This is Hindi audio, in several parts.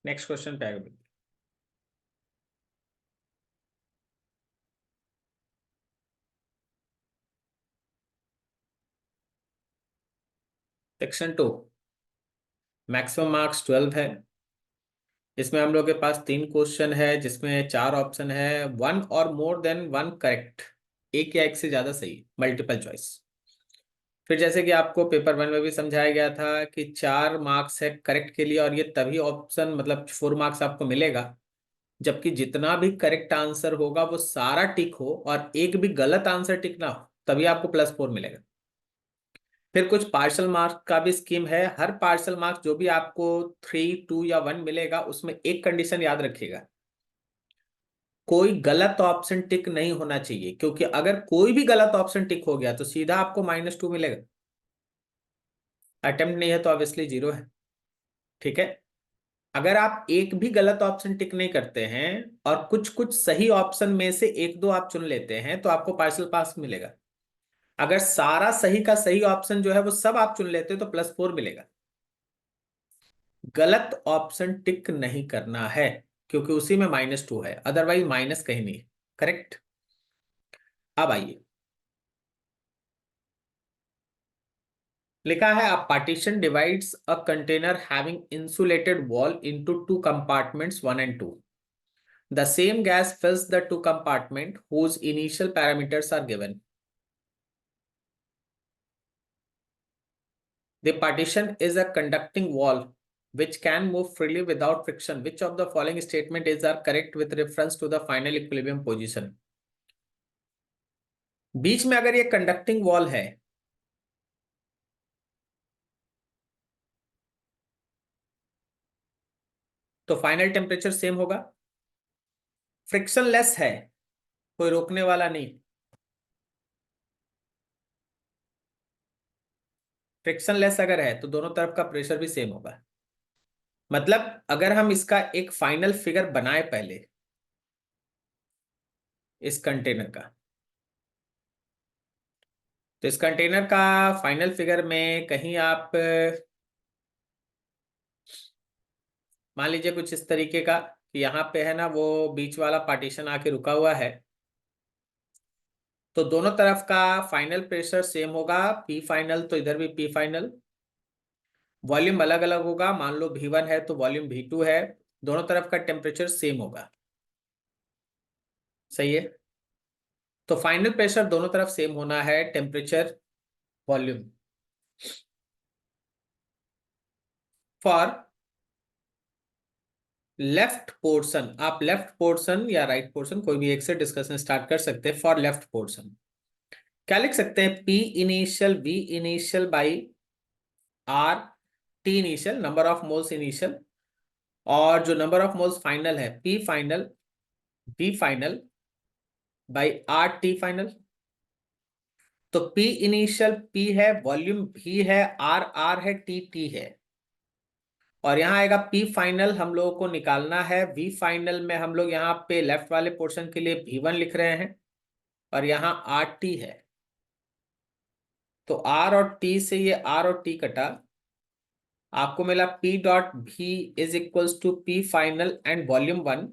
नेक्स्ट क्वेश्चन पे आएगा। सेक्शन 2, मैक्सिमम मार्क्स 12 है। इसमें हम लोग के पास 3 क्वेश्चन है जिसमें 4 ऑप्शन है, वन और मोर देन वन करेक्ट, एक या एक से ज्यादा सही, मल्टीपल चॉइस। फिर जैसे कि आपको पेपर 1 में भी समझाया गया था कि 4 मार्क्स है करेक्ट के लिए, और ये तभी ऑप्शन मतलब 4 मार्क्स आपको मिलेगा जबकि जितना भी करेक्ट आंसर होगा वो सारा टिक हो और एक भी गलत आंसर टिक ना हो, तभी आपको +4 मिलेगा। फिर कुछ पार्शियल मार्क्स का भी स्कीम है। हर पार्शियल मार्क्स जो भी आपको 3, 2 या 1 मिलेगा उसमें एक कंडीशन याद रखिएगा, कोई गलत ऑप्शन टिक नहीं होना चाहिए, क्योंकि अगर कोई भी गलत ऑप्शन टिक हो गया तो सीधा आपको -2 मिलेगा। अटेम्प्ट नहीं है तो ऑब्वियसली 0 है। ठीक है। अगर आप एक भी गलत ऑप्शन टिक नहीं करते हैं और कुछ कुछ सही ऑप्शन में से एक दो आप चुन लेते हैं तो आपको पार्शियल पास मिलेगा। अगर सारा सही का सही ऑप्शन जो है वो सब आप चुन लेते हो तो +4 मिलेगा। गलत ऑप्शन टिक नहीं करना है क्योंकि उसी में -2 है, अदरवाइज माइनस कहीं नहीं है। करेक्ट। अब आइए, लिखा है, a partition divides a container having insulated wall into 2 compartments 1 and 2. The same gas fills the 2 compartment whose initial parameters are given. The partition is a conducting wall which can move freely without friction. Which of the following statement is are correct with reference to the final equilibrium position? बीच में अगर ये कंडक्टिंग वॉल है तो फाइनल टेम्परेचर सेम होगा। फ्रिक्शन लेस है, कोई रोकने वाला नहीं। फ्रिक्शन लेस अगर है तो दोनों तरफ का प्रेशर भी सेम होगा। मतलब अगर हम इसका एक फाइनल फिगर बनाए पहले इस कंटेनर का, तो इस कंटेनर का फाइनल फिगर में कहीं आप मान लीजिए कुछ इस तरीके का कि यहाँ पे है ना वो बीच वाला पार्टीशन आके रुका हुआ है, तो दोनों तरफ का फाइनल प्रेशर सेम होगा, पी फाइनल, तो इधर भी पी फाइनल। वॉल्यूम अलग अलग होगा, मान लो V1 है तो वॉल्यूम V2 है। दोनों तरफ का टेम्परेचर सेम होगा। सही है। तो फाइनल प्रेशर दोनों तरफ सेम होना है, temperature volume. For left portion, आप लेफ्ट पोर्शन या राइट पोर्शन कोई भी एक से डिस्कशन स्टार्ट कर सकते हैं। फॉर लेफ्ट पोर्शन क्या लिख सकते हैं? P initial V initial by R T initial, number of moles initial, और जो नंबर ऑफ मोल्स फाइनल है P final V final by R T final. तो P इनिशियल P है, वॉल्यूम V है, R है, T है, और यहां आएगा P फाइनल हम लोगों को निकालना है। V फाइनल में हम लोग यहाँ पे लेफ्ट वाले पोर्शन के लिए V1 लिख रहे हैं और यहाँ RT है। तो R और T से ये R और T कटा, आपको मिला P dot V is equals to P final and volume 1।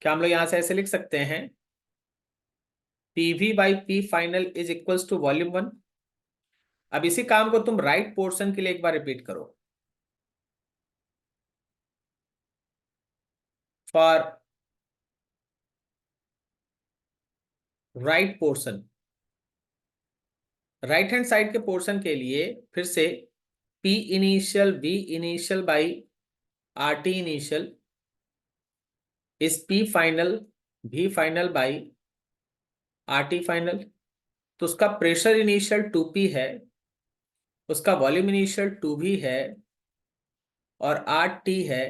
क्या हम लोग यहां से ऐसे लिख सकते हैं? PV by P final is equals to volume 1। अब इसी काम को तुम राइट पोर्शन के लिए एक बार रिपीट करो। For right portion, right hand side के पोर्शन के लिए फिर से P initial V initial by RT initial इस P final V final by RT final. तो उसका प्रेशर इनिशियल 2P है, उसका वॉल्यूम इनिशियल 2V है और RT है।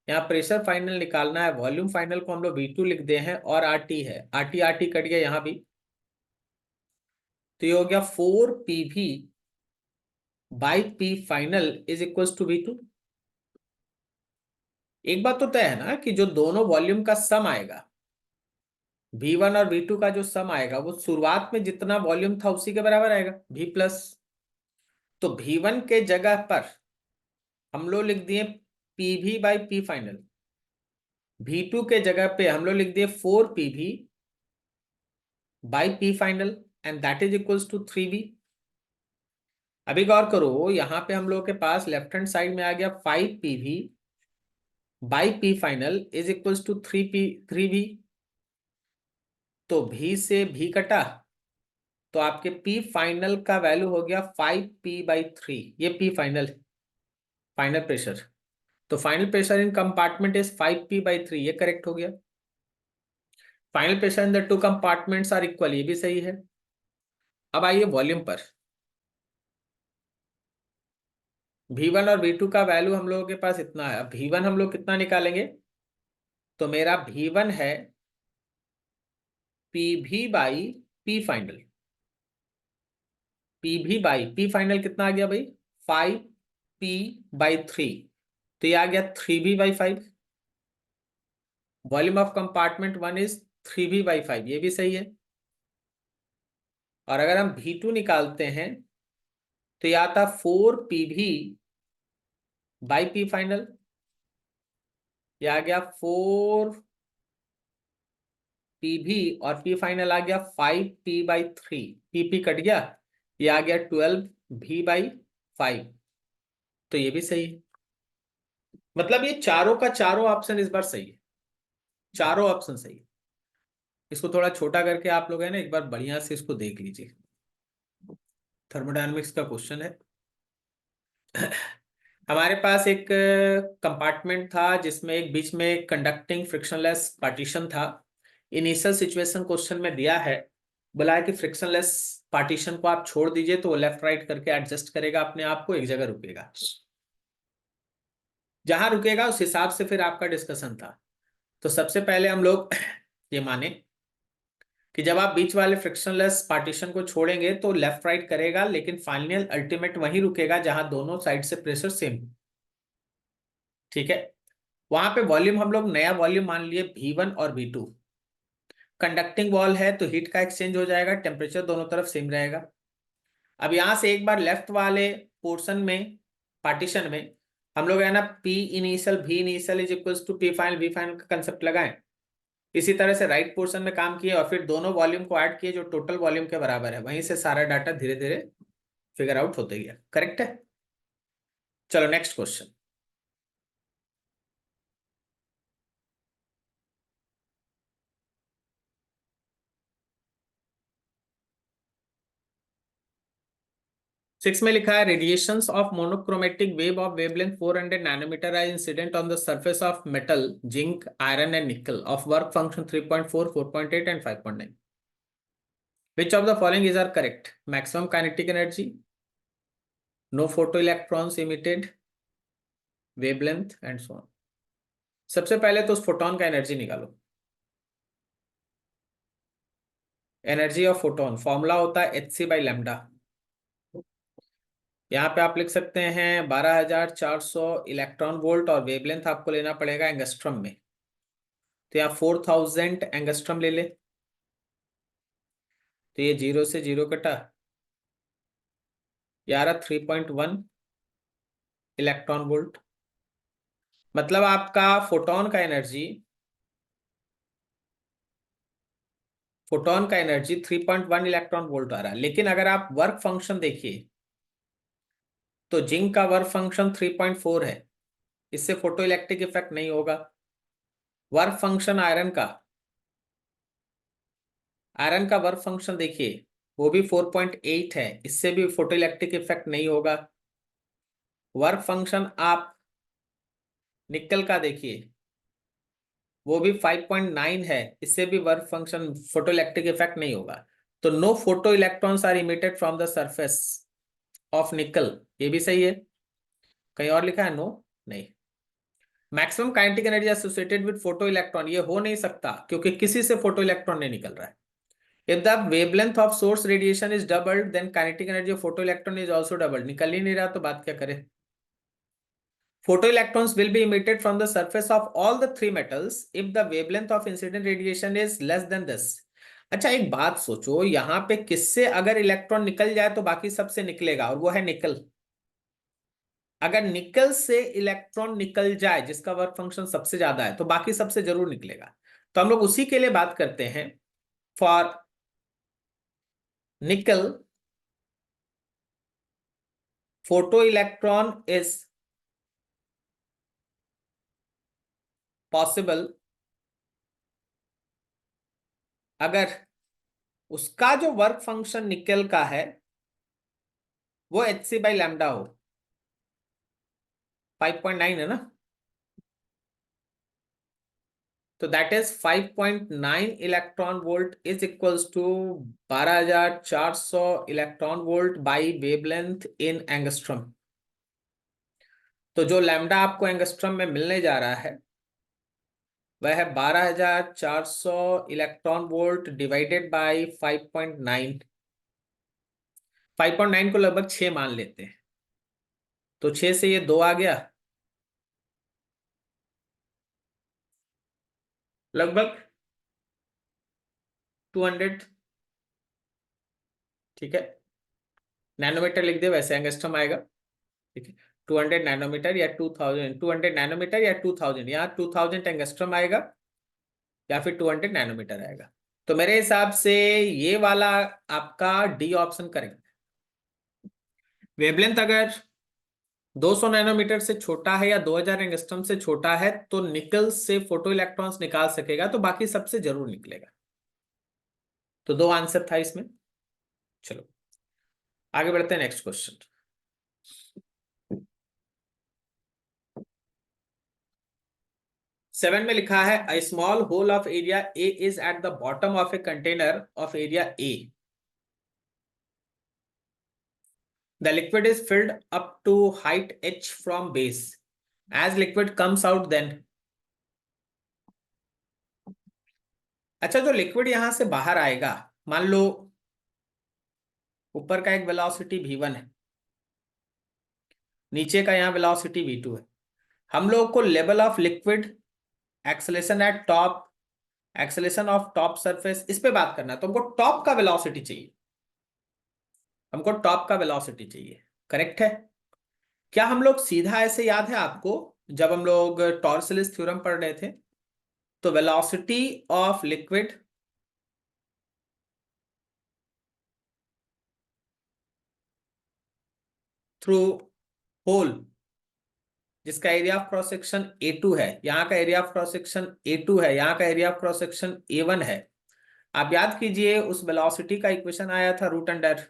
यहाँ प्रेशर फाइनल निकालना है, वॉल्यूम फाइनल को हम लोग V2 लिख दे हैं और RT है, RT कट गया यहाँ भी। तो ये हो गया 4PV by P final is equal to V2। एक बात तो तय है ना कि जो दोनों वॉल्यूम का सम आएगा, V1 और V2 का जो सम आएगा वो शुरुआत में जितना वॉल्यूम था उसी के बराबर आएगा, V प्लस। तो V1 के जगह पर हम लोग लिख दिए PV by P final, V2 के जगह पे हम लोग लिख दिए 4PV by P final and that is equals to 3V। अभी गौर करो, यहां पे हम लोग के पास लेफ्ट हैंड साइड में आ गया 5PV by P final is equals to 3V। तो V से V कटा, तो आपके P फाइनल का वैल्यू हो गया 5P/3। ये P फाइनल फाइनल प्रेशर, तो final pressure in compartment is 5P/3, ये करेक्ट हो गया। Final pressure in the two compartments are equal, ये भी सही है। अब आइए वॉल्यूम पर। V1 और V2 का वैल्यू हम लोगों के पास इतना है। अब V1 हम लोग कितना निकालेंगे, तो मेरा V1 है PV by P final. PV by P final कितना आ गया भाई, 5P/3, तो ये आ गया 3V/5। Volume of compartment 1 is 3V/5, ये भी सही है। और अगर हम V2 निकालते हैं तो ये आता 4PV/P फाइनल, ये आ गया 4PV और P फाइनल आ गया 5P/3, PP कट गया, ये आ गया 12V/5, तो ये भी सही है। मतलब ये चारों का चारों ऑप्शन इस बार सही है, चारों ऑप्शन सही है। इसको थोड़ा छोटा करके आप लोग है ना एक बार बढ़िया से इसको देख लीजिए। थर्मोडायनेमिक्स का क्वेश्चन है। हमारे पास एक कंपार्टमेंट था जिसमें एक बीच में कंडक्टिंग फ्रिक्शनलेस पार्टीशन था। इनिशियल सिचुएशन क्वेश्चन में दिया है, बोला है कि फ्रिक्शनलेस पार्टीशन को आप छोड़ दीजिए तो वो लेफ्ट राइट करके एडजस्ट करेगा अपने आप को, एक जगह रुकेगा। जहां रुकेगा उस हिसाब से फिर आपका डिस्कशन था। तो सबसे पहले हम लोग ये माने कि जब आप बीच वाले फ्रिक्शनलेस पार्टीशन को छोड़ेंगे तो लेफ्ट राइट करेगा, लेकिन फाइनल अल्टीमेट वहीं रुकेगा जहां दोनों साइड से प्रेशर सेम हो। ठीक है, वहां पे वॉल्यूम हम लोग नया वॉल्यूम मान लिए V1 और V2। कंडक्टिंग वॉल है तो हीट का एक्सचेंज हो जाएगा, टेम्परेचर दोनों तरफ सेम रहेगा। अब यहां से एक बार लेफ्ट वाले पोर्शन में पार्टीशन में हम लोग है ना P initial V initial is equals to P final V final का कंसेप्ट लगाएं। इसी तरह से राइट पोर्शन में काम किए और फिर दोनों वॉल्यूम को ऐड किए जो टोटल वॉल्यूम के बराबर है, वहीं से सारा डाटा धीरे धीरे फिगर आउट होते गया। करेक्ट है। चलो नेक्स्ट क्वेश्चन। सिक्स में लिखा है radiations of monochromatic wave of wavelength 400 nanometer are incident on the surface of metal zinc iron and nickel of work function 3.4 4.8 and 5.9। Which of the following is are correct? Maximum kinetic energy, no photoelectrons emitted, wavelength and so on. सबसे पहले तो उस फोटोन का एनर्जी निकालो। एनर्जी ऑफ फोटोन फॉर्मूला होता है Hc/λ। यहाँ पे आप लिख सकते हैं 12,400 इलेक्ट्रॉन वोल्ट और वेवलेंथ आपको लेना पड़ेगा एंगस्ट्रम में, तो यहाँ 4,000 एंगस्ट्रम ले ले, तो ये 0 से 0 कटा, यार 3.1 इलेक्ट्रॉन वोल्ट। मतलब आपका फोटोन का एनर्जी 3.1 इलेक्ट्रॉन वोल्ट आ रहा है। लेकिन अगर आप वर्क फंक्शन देखिए तो जिंक का वर्क फंक्शन 3.4 है, इससे फोटो इलेक्ट्रिक इफेक्ट नहीं होगा। वर्क फंक्शन आयरन का वर्क फंक्शन देखिए वो भी 4.8 है, इससे भी फोटो इलेक्ट्रिक इफेक्ट नहीं होगा। वर्क फंक्शन आप निकल का देखिए वो भी 5.9 है, इससे भी work function photo electric effect नहीं होगा। तो no photo electrons are emitted from the surface of nickel, ये भी सही है। कहीं और लिखा है नो, नहीं। Maximum kinetic energy associated with photo electron, ये हो नहीं सकता क्योंकि किसी से फोटो इलेक्ट्रॉन नहीं निकल रहा है। If the wavelength of source radiation is doubled, then kinetic energy of photoelectron is also doubled. निकल ही नहीं रहा तो बात क्या करें। Photoelectrons will be emitted from the surface of all the three metals if the wavelength of incident radiation is less than 10। अच्छा एक बात सोचो, यहाँ पे किससे अगर इलेक्ट्रॉन निकल जाए तो बाकी सबसे निकलेगा, और वो है निकल। अगर निकल से इलेक्ट्रॉन निकल जाए जिसका वर्क फंक्शन सबसे ज्यादा है तो बाकी सबसे जरूर निकलेगा। तो हम लोग उसी के लिए बात करते हैं। फॉर निकल फोटो इलेक्ट्रॉन इज पॉसिबल अगर उसका जो वर्क फंक्शन निकल का है वो hc/λ हो। 5.9 है ना, तो that is 5.9 electron volt is equals to 12,400 electron volt by wavelength in angstrom. तो जो लैम्डा आपको एंगस्ट्रम में मिलने जा रहा है वह है 12,400 इलेक्ट्रॉन वोल्ट डिवाइडेड बाई 5.9। 5.9 को लगभग 6 मान लेते हैं, तो 6 से ये 2 आ गया, लगभग 200। ठीक है, नैनोमीटर लिख दे, वैसे एंगस्ट्रम आएगा। ठीक है, 200 नैनोमीटर या 2000, 200 नैनोमीटर या 2000, यहाँ 2000 एंगस्ट्रम आएगा या फिर 200 नैनोमीटर आएगा। तो मेरे हिसाब से ये वाला आपका डी ऑप्शन करेक्ट। वेवलेंथ अगर 200 नैनोमीटर से छोटा है या 2000 एंगस्ट्रम से छोटा है तो निकल से फोटो इलेक्ट्रॉन्स निकाल सकेगा, तो बाकी सबसे जरूर निकलेगा। तो 2 आंसर था इसमें। चलो आगे बढ़ते हैं, नेक्स्ट क्वेश्चन। 7 में लिखा है a small hole of area A is at the bottom of a container of area A. The liquid is filled up to height h from base. As liquid comes out then. अच्छा, जो लिक्विड यहां से बाहर आएगा, मान लो ऊपर का एक वेलोसिटी v1 है, नीचे का यहाँ वेलोसिटी v2 है। हम लोग को level of liquid, acceleration eight top, acceleration of top surface, इस पे बात करना है। तो हमको टॉप का वेलोसिटी चाहिए, हमको टॉप का वेलोसिटी चाहिए। करेक्ट है। क्या हम लोग सीधा ऐसे, याद है आपको जब हम लोग टॉर्सलिस थ्योरम पढ़ रहे थे, तो velocity of liquid through hole जिसका area of cross section A2 है, यहाँ का area of cross section A2 है, यहाँ का area of cross section A1 है। आप याद कीजिए उस वेलोसिटी का इक्वेशन आया था root under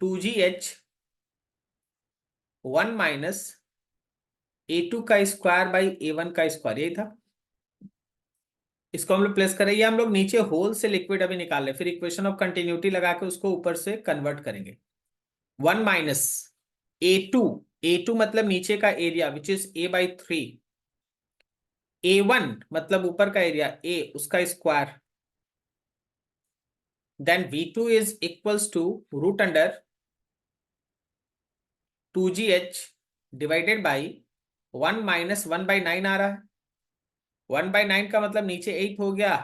2gh 1 minus A2 का स्क्वायर बाई A1 का स्क्वायर, यही था। इसको हम लोग प्लेस करेंगे, हम लोग नीचे होल से लिक्विड अभी निकाल ले, फिर इक्वेशन ऑफ कंटिन्यूटी लगा के उसको ऊपर से कन्वर्ट करेंगे। 1 माइनस A2, A2 मतलब नीचे का area which is A/3, A1 मतलब ऊपर का एरिया A उसका square, then V2 is equals to root under 2gh divided by 1 minus 1/9 आ रहा है। 1/9 का मतलब नीचे 8 हो गया,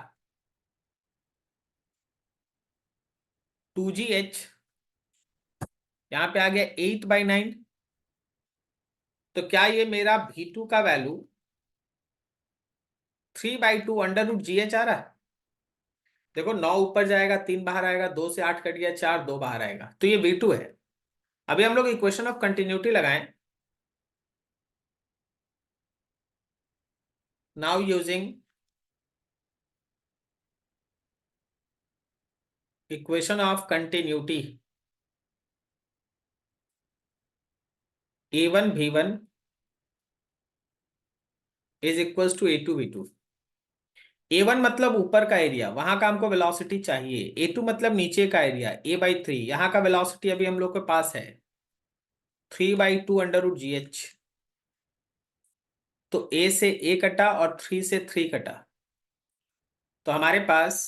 2gh यहां पे आ गया 8/9। तो क्या ये मेरा V2 का वैल्यू 3/2 अंडर रूट GH आ रहा है। देखो 9 ऊपर जाएगा, 3 बाहर आएगा, 2 से 8 कट गया, 4, 2 बाहर आएगा, तो ये V2 है। अभी हम लोग इक्वेशन ऑफ कंटिन्यूटी लगाएं। Now using equation of continuity, A1 V1 is equals to A2 V2। A1 मतलब ऊपर का एरिया, वहां का हमको वेलोसिटी चाहिए। A2 मतलब नीचे का एरिया, A/3, यहाँ का वेलोसिटी अभी हम लोग के पास है 3/2 अंडर रूट GH। तो A से A कटा और 3 से 3 कटा, तो हमारे पास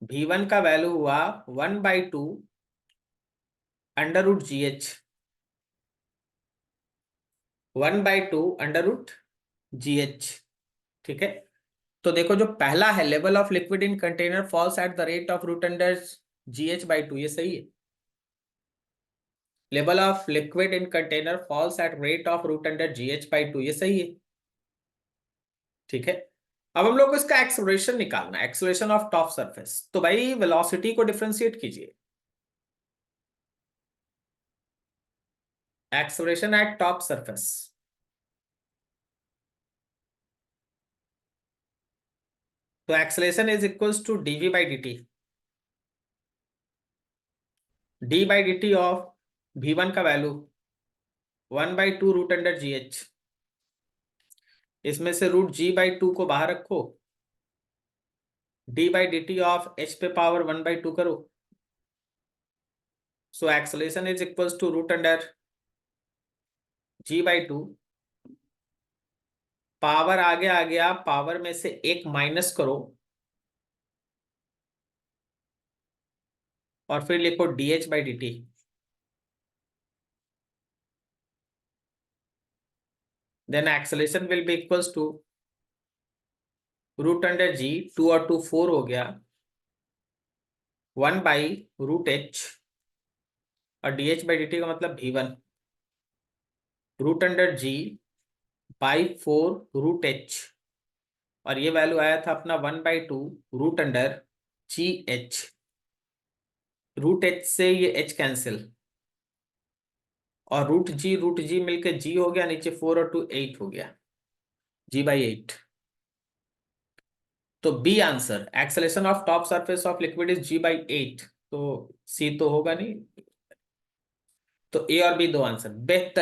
V1 का वैल्यू हुआ 1/2 under root GH, 1/2 under root GH। ठीक है, तो देखो जो पहला है level of liquid in container falls at the rate of root under GH/2, ये सही है। Level of liquid in container falls at rate of root under GH/2, ये सही है। ठीक है, अब हम लोग को इसका एक्सेलरेशन निकालना है, एक्सेलरेशन ऑफ टॉप सरफेस। तो भाई वेलोसिटी को डिफरेंशिएट कीजिए, एक्सेलरेशन एट टॉप सरफेस। तो acceleration is equals to dv/dt, d/dt of v1 का वैल्यू 1/2 रूट अंडर GH, इसमें से √g/2 को बाहर रखो, d/dt ऑफ h पे पावर 1/2 करो। So acceleration is equals to root under g/2, power आगे आ गया, पावर में से एक माइनस करो और फिर लिखो dh/dt। Then acceleration will be equals to root under g, 2 और 2 4 हो गया, 1/√h, और dh/dt का मतलब v1, रूट अंडर g/4√h, और ये वैल्यू आया था अपना 1/2 root under GH। Root h से ये h कैंसिल, और रूट जी मिलकर g हो गया, नीचे 4 और 2 8 हो गया, g/8। तो B answer, acceleration of top surface of liquid is g/8। तो सी तो होगा नहीं, तो ए और बी दो आंसर। बेहतर